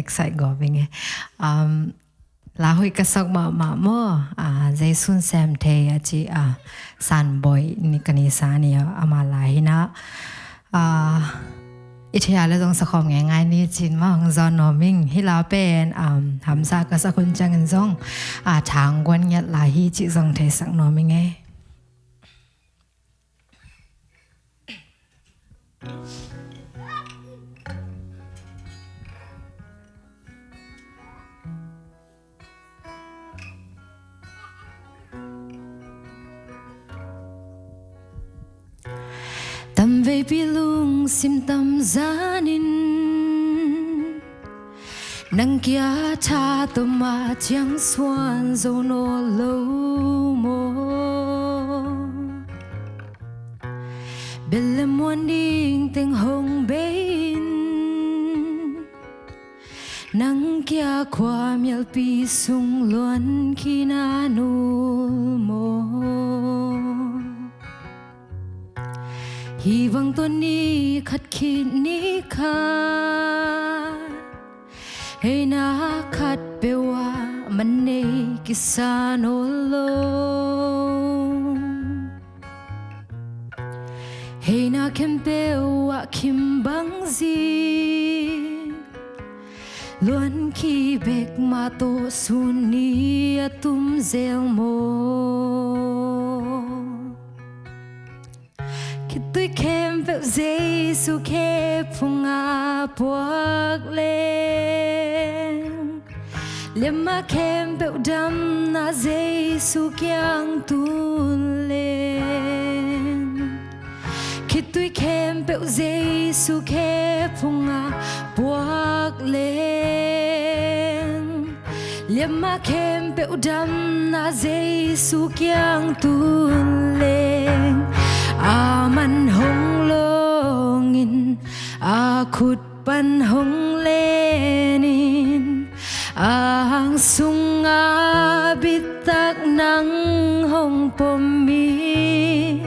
excite go binge la hui ka sok ma mo Jesu'n sem Thei achi san boy ni kanisa ni amala hina Ithia le dong sakhom ngai ni chin ma hong zon no ming hi la pen hamsa ka sa kun chang zong thang gwan nyat la hi chi zong the sak no ming e Tâm về bi lung sim tâm zanin nang kia cha tâm ma chiang xuan zo no lâu mo belle muan ding teng hong bein nang kia qua miel pi sung luan kina nul mo hy vọng tuần ní khát khít ní kha hay na khát bewa man nei kisa no lo hay na kem bewa kim bang zi luan ki bek ma to sun ni atum zel mo tôi kem vẹo Jesu khe phung buộc lên liêm ma kem vẹo đâm na Jesu kiang tuôn lên khi tôi kem vẹo Jesu khe phung buộc lên liêm ma kem vẹo đâm na Jesu kiang tuôn lên man hong longin khut pan hong lenin ang sunga bitak nang hong pomi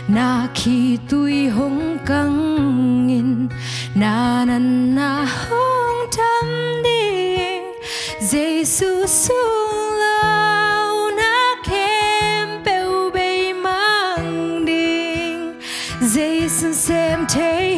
na khi tui hong kangin nan na hong tham ding Jesu sung lao na kem beu bay mang ding Jesu'n sem Thei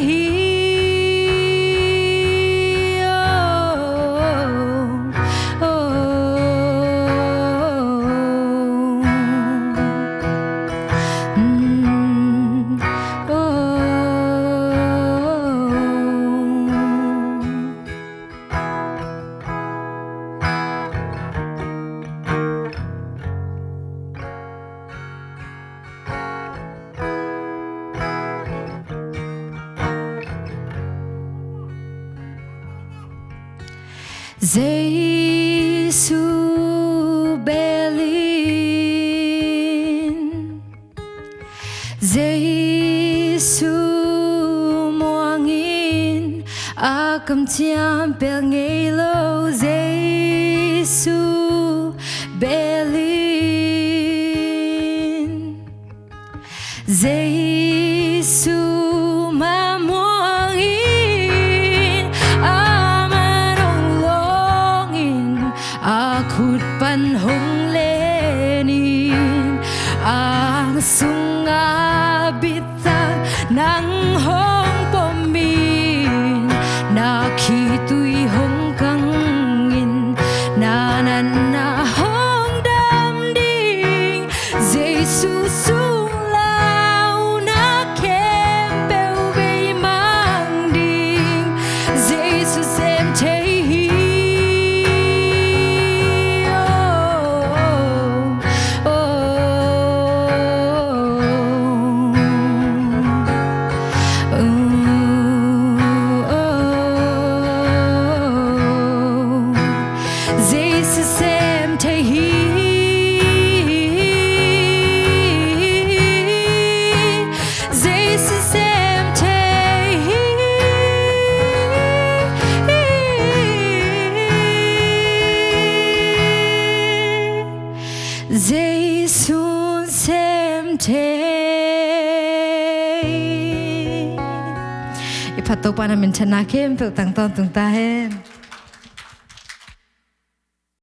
Jesu belin Jesu muangin akam chiam pel ngei lo Jesu belin Jesu ma muangin khut pan hong lenin ang sunga bitang nang hong pomin na khi tui hong kangin nanan na hong dam ding Jesu sung lao na kem beu bay mang ding Jesu sem Thei Jesu'n sem Thei ipatok pa namin tiyan na kem pel tang ton tung tahen